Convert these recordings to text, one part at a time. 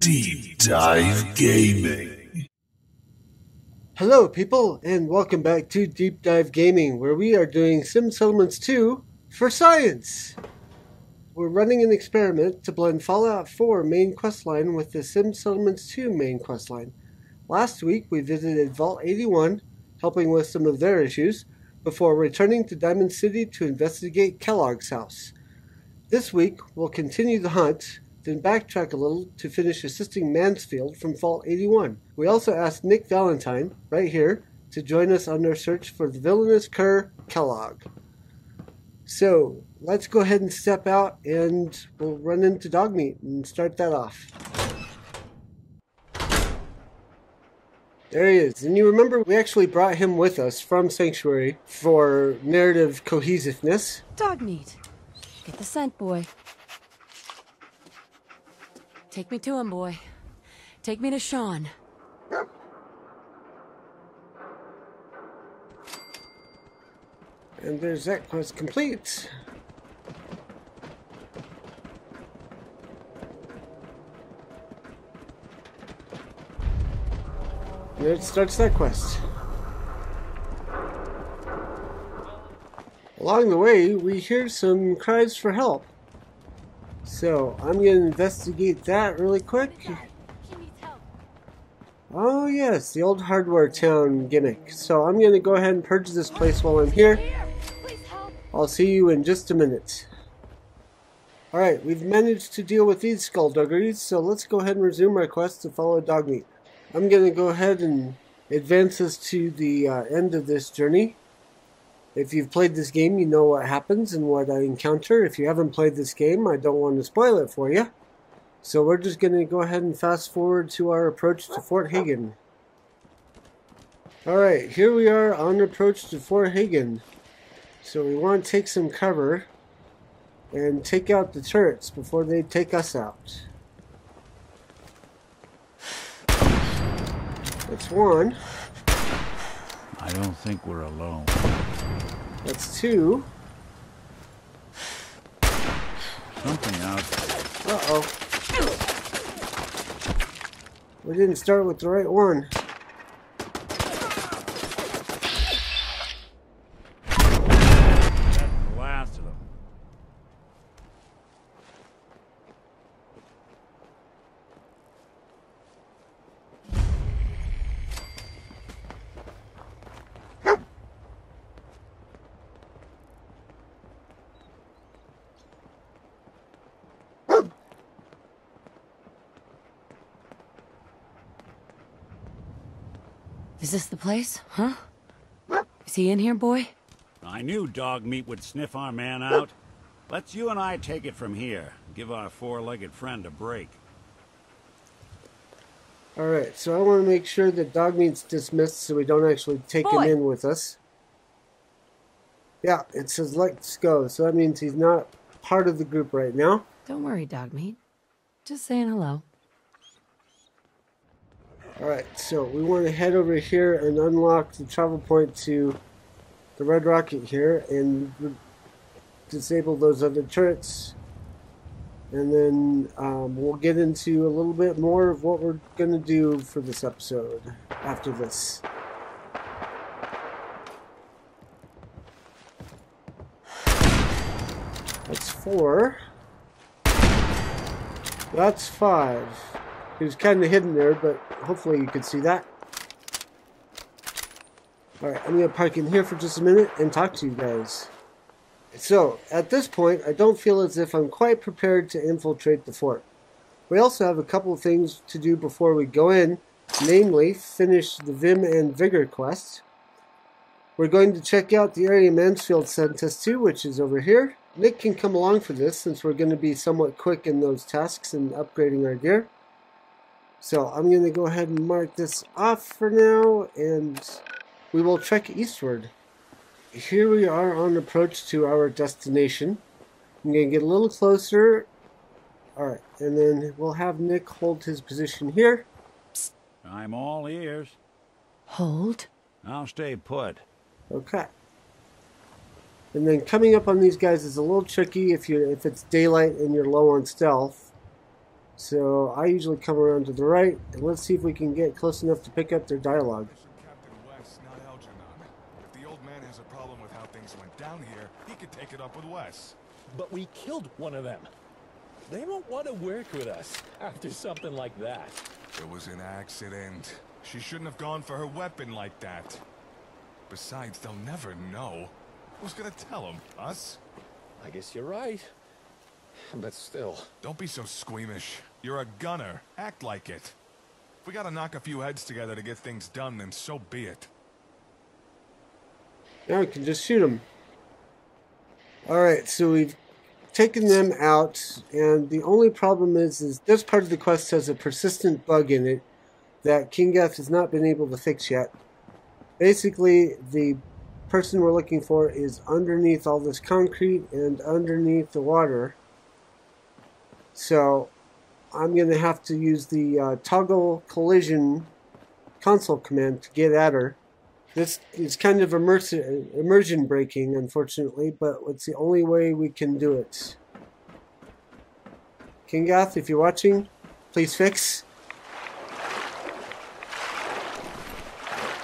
Deep Dive Gaming. Hello people, and welcome back to Deep Dive Gaming, where we are doing Sim Settlements 2 for science. We're running an experiment to blend Fallout 4 main questline with the Sim Settlements 2 main questline. Last week we visited Vault 81, helping with some of their issues, before returning to Diamond City to investigate Kellogg's house. This week we'll continue the hunt, then backtrack a little to finish assisting Mansfield from Vault 81. We also asked Nick Valentine, right here, to join us on our search for the villainous curr Kellogg. So, let's go ahead and step out and we'll run into Dogmeat and start that off. There he is. And you remember we actually brought him with us from Sanctuary for narrative cohesiveness. Dogmeat. Get the scent, boy. Take me to him, boy. Take me to Sean. And there's that quest complete. And it starts that quest. Along the way, we hear some cries for help. So, I'm going to investigate that really quick. Oh yes, the old hardware town gimmick. So I'm going to go ahead and purge this place while I'm here. I'll see you in just a minute. Alright, we've managed to deal with these skullduggeries, so let's go ahead and resume our quest to follow Dogmeat. I'm going to go ahead and advance us to the end of this journey. If you've played this game, you know what happens and what I encounter. If you haven't played this game, I don't want to spoil it for you. So we're just going to go ahead and fast forward to our approach to Fort Hagen. Alright, here we are on approach to Fort Hagen. So we want to take some cover and take out the turrets before they take us out. That's one. I don't think we're alone. That's two. Something out there. Uh-oh. We didn't start with the right one. That's the last of them. Is this the place? Huh? Is he in here, boy? I knew Dogmeat would sniff our man out. Let's you and I take it from here. Give our four-legged friend a break. Alright, so I want to make sure that Dogmeat's dismissed so we don't actually take him in with us. Yeah, it says let's go, so that means he's not part of the group right now. Don't worry, Dogmeat. Just saying hello. Alright, so we want to head over here and unlock the travel point to the Red Rocket here and disable those other turrets. And then we'll get into a little bit more of what we're going to do for this episode after this. That's 4. That's 5. He was kind of hidden there, but hopefully you could see that. Alright, I'm going to park in here for just a minute and talk to you guys. So, at this point, I don't feel as if I'm quite prepared to infiltrate the fort. We also have a couple of things to do before we go in, namely, finish the Vim and Vigor quest. We're going to check out the area Mansfield sent us to, which is over here. Nick can come along for this, since we're going to be somewhat quick in those tasks and upgrading our gear. So I'm going to go ahead and mark this off for now, and we will trek eastward. Here we are on approach to our destination. I'm going to get a little closer. Alright, and then we'll have Nick hold his position here. Psst. I'm all ears. Hold. I'll stay put. Okay. And then coming up on these guys is a little tricky if it's daylight and you're low on stealth. So I usually come around to the right, and let's see if we can get close enough to pick up their dialogue. Captain Wes, not Algernon. If the old man has a problem with how things went down here, he could take it up with Wes. But we killed one of them. They won't want to work with us after something like that. It was an accident. She shouldn't have gone for her weapon like that. Besides, they'll never know. Who's gonna tell them? Us? I guess you're right. But still. Don't be so squeamish. You're a gunner. Act like it. If we gotta knock a few heads together to get things done, then so be it. Now we can just shoot them. Alright, so we've taken them out, and the only problem is this part of the quest has a persistent bug in it that Kingath has not been able to fix yet. Basically, the person we're looking for is underneath all this concrete and underneath the water. So I'm going to have to use the toggle collision console command to get at her. This is kind of immersion breaking, unfortunately, but it's the only way we can do it. Kingath, if you're watching, please fix.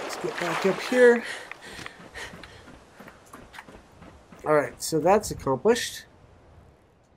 Let's get back up here. Alright, so that's accomplished.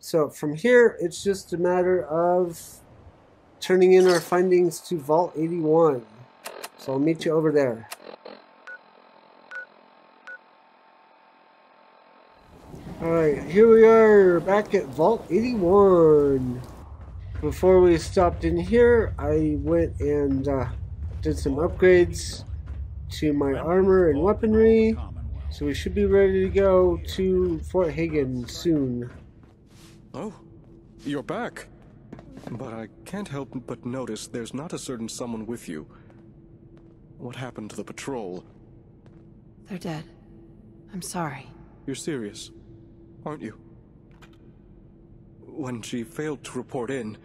So from here, it's just a matter of turning in our findings to Vault 81. So I'll meet you over there. Alright, here we are back at Vault 81. Before we stopped in here, I went and did some upgrades to my armor and weaponry. So we should be ready to go to Fort Hagen soon. Oh, you're back. But I can't help but notice there's not a certain someone with you. What happened to the patrol? They're dead. I'm sorry. You're serious, aren't you? When she failed to report in,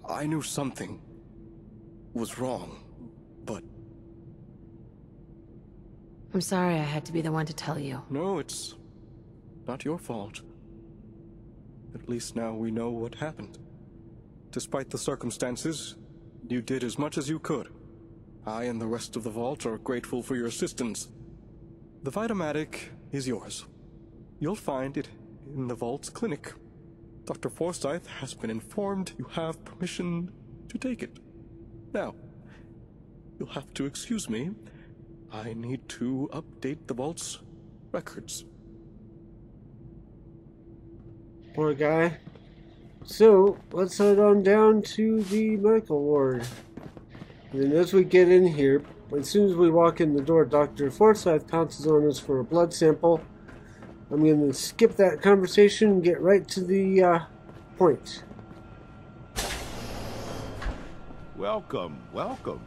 I knew something was wrong, but... I'm sorry I had to be the one to tell you. No, it's not your fault. At least now we know what happened. Despite the circumstances, you did as much as you could. I and the rest of the Vault are grateful for your assistance. The Vitomatic is yours. You'll find it in the Vault's clinic. Dr. Forsyth has been informed you have permission to take it. Now, you'll have to excuse me. I need to update the Vault's records. Poor guy. So, let's head on down to the medical ward. And then as we get in here, as soon as we walk in the door, Dr. Forsyth pounces on us for a blood sample. I'm going to skip that conversation and get right to the point. Welcome, welcome.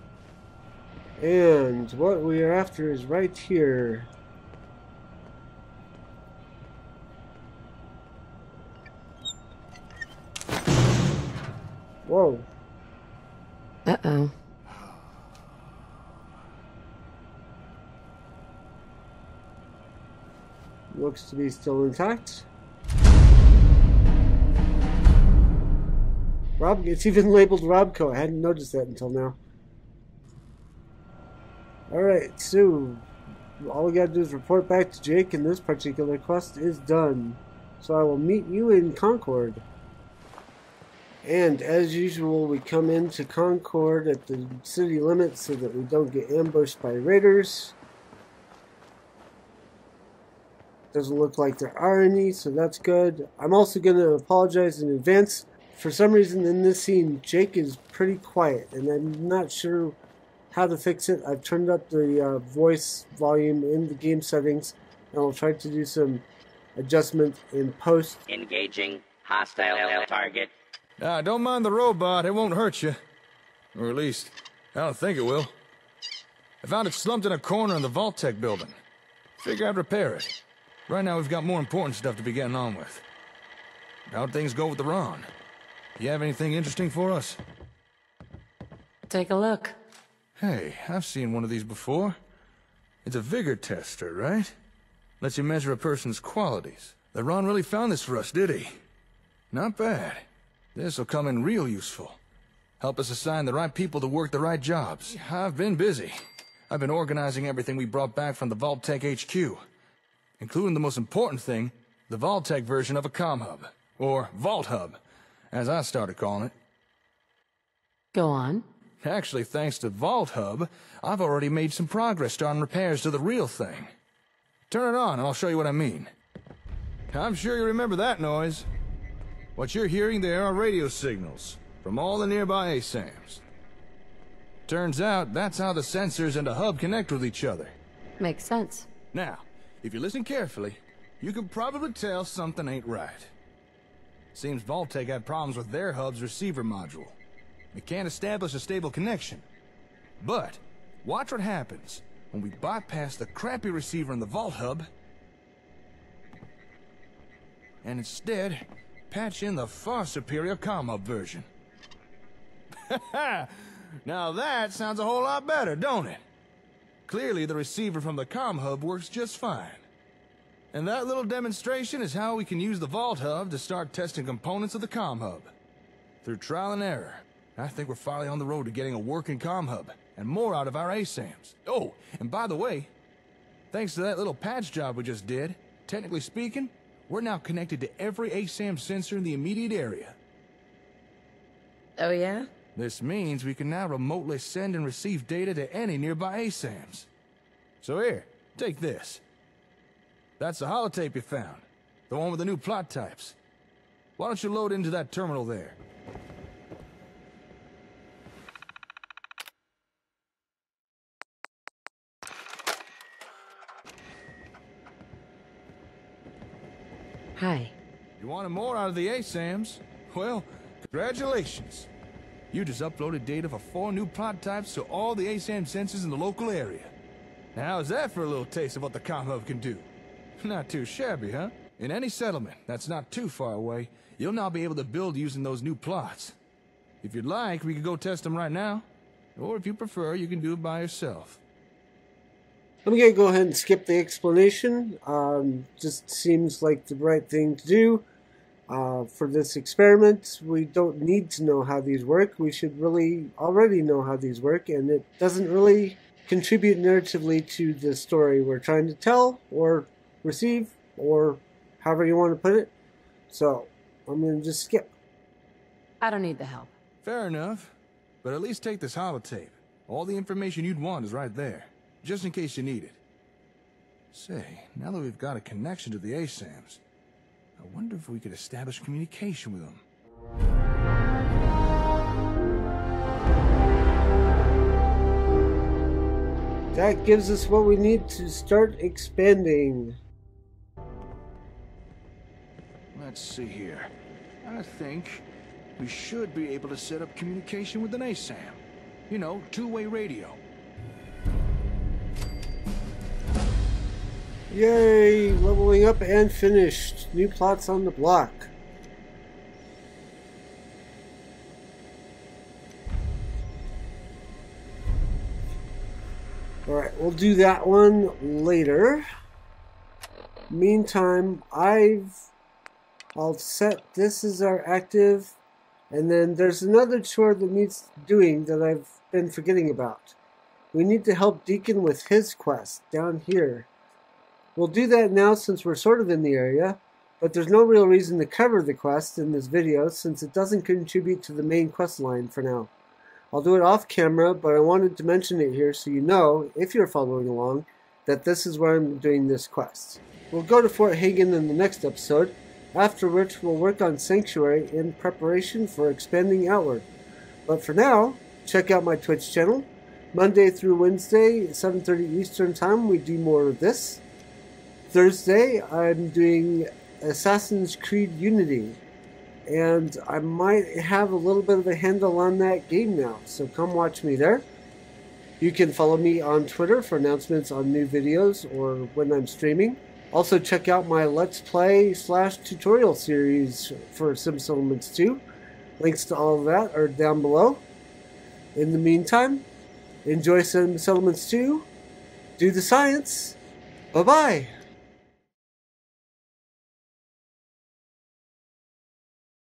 And what we are after is right here. Whoa. Uh-oh. Looks to be still intact. It's even labeled Robco. I hadn't noticed that until now. Alright, so all we gotta do is report back to Jake, and this particular quest is done. So I will meet you in Concord. And as usual, we come into Concord at the city limits so that we don't get ambushed by raiders. Doesn't look like there are any, so that's good. I'm also going to apologize in advance. For some reason in this scene, Jake is pretty quiet, and I'm not sure how to fix it. I've turned up the voice volume in the game settings, and I'll try to do some adjustment in post. Engaging hostile target. Don't mind the robot, it won't hurt you. Or at least, I don't think it will. I found it slumped in a corner in the VaultTec building. Figure I'd repair it. Right now we've got more important stuff to be getting on with. How'd things go with the Ron? You have anything interesting for us? Take a look. Hey, I've seen one of these before. It's a vigor tester, right? Lets you measure a person's qualities. The Ron really found this for us, did he? Not bad. This'll come in real useful. Help us assign the right people to work the right jobs. I've been busy. I've been organizing everything we brought back from the VaultTec HQ, including the most important thing, the VaultTec version of a comm hub, or Vault Hub, as I started calling it. Go on. Actually, thanks to Vault Hub, I've already made some progress starting repairs to the real thing. Turn it on and I'll show you what I mean. I'm sure you remember that noise. What you're hearing there are radio signals from all the nearby ASAMs. Turns out that's how the sensors and the hub connect with each other. Makes sense. Now, if you listen carefully, you can probably tell something ain't right. Seems VaultTec had problems with their hub's receiver module. It can't establish a stable connection. But watch what happens when we bypass the crappy receiver in the Vault Hub and instead patch in the far superior comm hub version. Now that sounds a whole lot better, don't it? Clearly the receiver from the comm hub works just fine. And that little demonstration is how we can use the Vault Hub to start testing components of the comm hub. Through trial and error, I think we're finally on the road to getting a working comm hub and more out of our ASAMs. Oh, and by the way, thanks to that little patch job we just did, technically speaking, we're now connected to every ASAM sensor in the immediate area. Oh, yeah? This means we can now remotely send and receive data to any nearby ASAMs. So here, take this. That's the holotape you found, the one with the new plot types. Why don't you load into that terminal there? Hi. You wanted more out of the ASAMs? Well, congratulations. You just uploaded data for 4 new plot types to all the ASAM sensors in the local area. Now, how's that for a little taste of what the comm hub can do? Not too shabby, huh? In any settlement that's not too far away, you'll now be able to build using those new plots. If you'd like, we could go test them right now. Or if you prefer, you can do it by yourself. I'm going to go ahead and skip the explanation. Just seems like the right thing to do. For this experiment, we don't need to know how these work. We should really already know how these work, and it doesn't really contribute narratively to the story we're trying to tell, or receive, or however you want to put it. So, I'm going to just skip. I don't need the help. Fair enough. But at least take this holotape. All the information you'd want is right there, just in case you need it. Say, now that we've got a connection to the ASAMs, I wonder if we could establish communication with them. That gives us what we need to start expanding. Let's see here. I think we should be able to set up communication with an ASAM. You know, two-way radio. Yay! Leveling up and finished. New plots on the block. Alright, we'll do that one later. Meantime, I'll set this as our active, and then there's another chore that needs doing that I've been forgetting about. We need to help Deacon with his quest down here. We'll do that now since we're sort of in the area, but there's no real reason to cover the quest in this video since it doesn't contribute to the main quest line for now. I'll do it off camera, but I wanted to mention it here so you know, if you're following along, that this is where I'm doing this quest. We'll go to Fort Hagen in the next episode, after which we'll work on Sanctuary in preparation for expanding outward. But for now, check out my Twitch channel. Monday through Wednesday, 7:30 Eastern Time, we do more of this. Thursday, I'm doing Assassin's Creed Unity, and I might have a little bit of a handle on that game now, so come watch me there. You can follow me on Twitter for announcements on new videos or when I'm streaming. Also check out my Let's Play / tutorial series for Sim Settlements 2. Links to all of that are down below. In the meantime, enjoy Sim Settlements 2, do the science, bye-bye!